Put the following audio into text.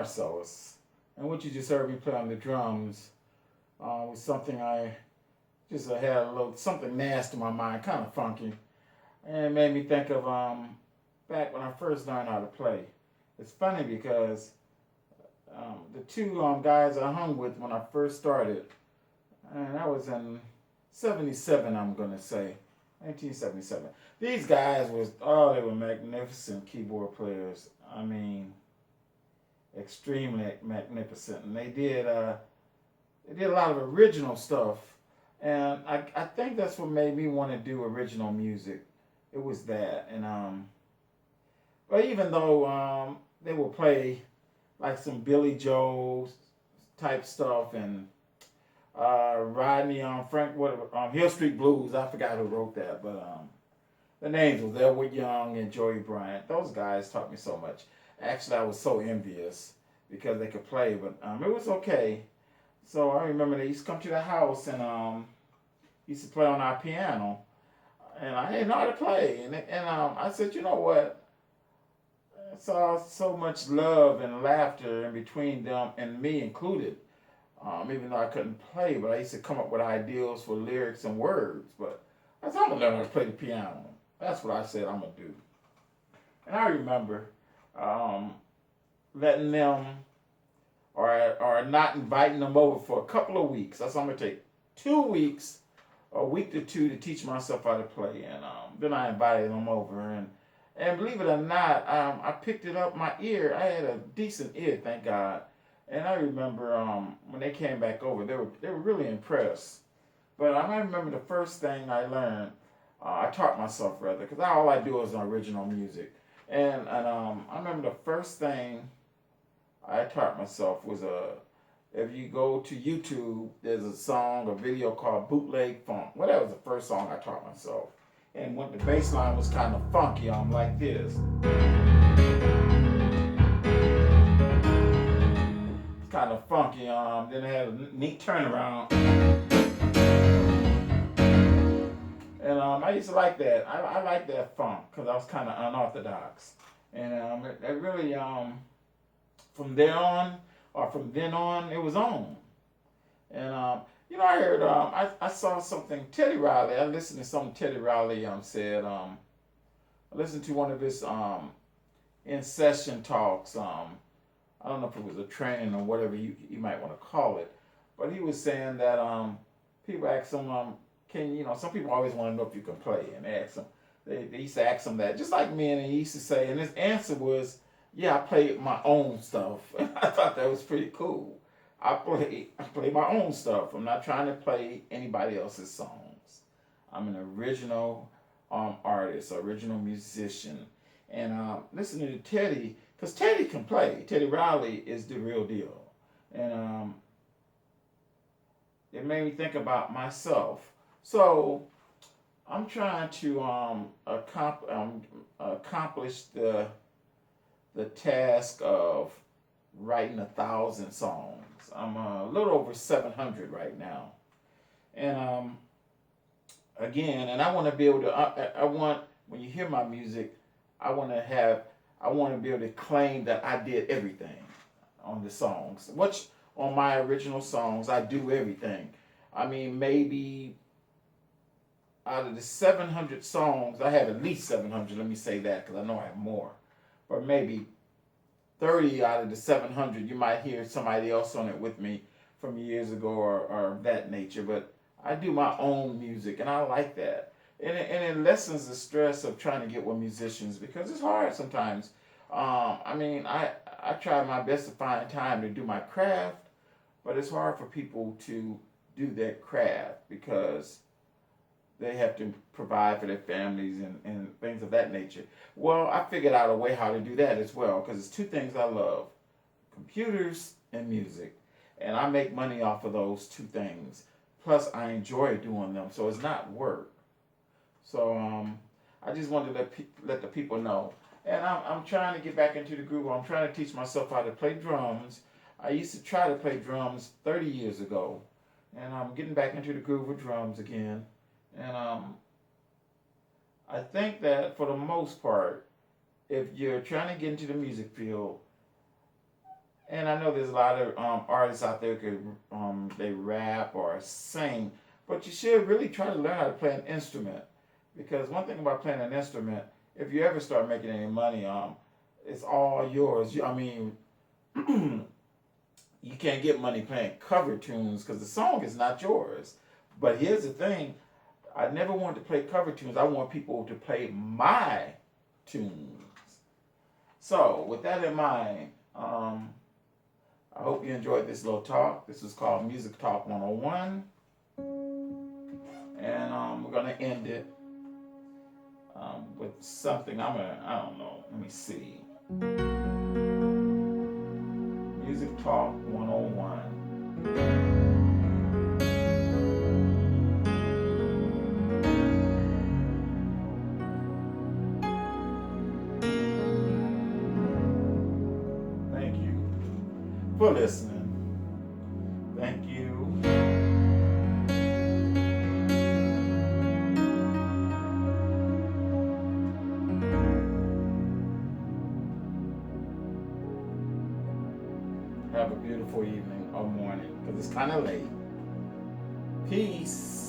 Marcellus. And what you just heard me play on the drums was something I just had a little something nasty in my mind, kind of funky. And it made me think of back when I first learned how to play. It's funny because the two guys I hung with when I first started, and that was in 77, I'm going to say. 1977. These guys they were magnificent keyboard players. I mean, extremely magnificent. And they did a lot of original stuff. And I think that's what made me want to do original music. It was that. And but even though they would play like some Billy Joel type stuff and Rodney Frank Hill Street Blues. I forgot who wrote that, but the names was Elwood Young and Joey Bryant. Those guys taught me so much. Actually, I was so envious because they could play, but it was okay. So I remember they used to come to the house and used to play on our piano, and I didn't know how to play. And I said, you know what? I saw so much love and laughter in between them and me included. Even though I couldn't play, but I used to come up with ideas for lyrics and words. But I said, I'm going to learn how to play the piano. That's what I said I'm going to do. And I remember letting them, or not inviting them over for a couple of weeks. That's I'm going to take 2 weeks, a week to two, to teach myself how to play. And then I invited them over. And believe it or not, I picked it up my ear. I had a decent ear, thank God. And I remember when they came back over, they were really impressed. But I remember the first thing I learned, I taught myself rather, because all I do is original music. And I remember the first thing I taught myself was if you go to YouTube, there's a video called Bootleg Funk. Well, that was the first song I taught myself. And when the bass line was kind of funky, like this. Kind of funky. Then it had a neat turnaround, and I used to like that. I like that funk because I was kind of unorthodox, and it really from then on, it was on. And I heard I saw something Teddy Riley. I listened to something Teddy Riley said. I listened to one of his in session talks. I don't know if it was a training or whatever you might want to call it, but he was saying that people ask him, some people always want to know if you can play, and they used to ask him that, just like me, and he used to say, and his answer was, yeah, I play my own stuff. And I thought that was pretty cool. I play my own stuff. I'm not trying to play anybody else's songs. I'm an original artist, original musician, and listening to Teddy. Because Teddy can play. Teddy Riley is the real deal. And it made me think about myself. So I'm trying to accomplish the task of writing 1,000 songs. I'm a little over 700 right now. And again, and I want to be able to, when you hear my music, I want to be able to claim that I did everything on the songs. Which, on my original songs, I do everything. I mean, maybe out of the 700 songs, I have at least 700, let me say that, because I know I have more. But maybe 30 out of the 700, you might hear somebody else on it with me from years ago or that nature. But I do my own music, and I like that. And it lessens the stress of trying to get with musicians because it's hard sometimes. I try my best to find time to do my craft, but it's hard for people to do their craft because they have to provide for their families and things of that nature. Well, I figured out a way how to do that as well because it's two things I love, computers and music. And I make money off of those two things. Plus, I enjoy doing them, so it's not work. So I just wanted to let the people know. And I'm trying to get back into the groove. I'm trying to teach myself how to play drums. I used to try to play drums 30 years ago. And I'm getting back into the groove with drums again. And I think that for the most part, if you're trying to get into the music field, And I know there's a lot of artists out there who they rap or sing, but you should really try to learn how to play an instrument, because one thing about playing an instrument, if you ever start making any money, it's all yours. I mean, you can't get money playing cover tunes because the song is not yours. But here's the thing: I never wanted to play cover tunes. I want people to play my tunes. So, with that in mind, I hope you enjoyed this little talk. This is called Music Talk 101. And we're going to end it with something. I don't know. Let me see. Music Talk 101. Thank you for listening. Thank you. Have a beautiful evening or morning because it's kind of late. Peace.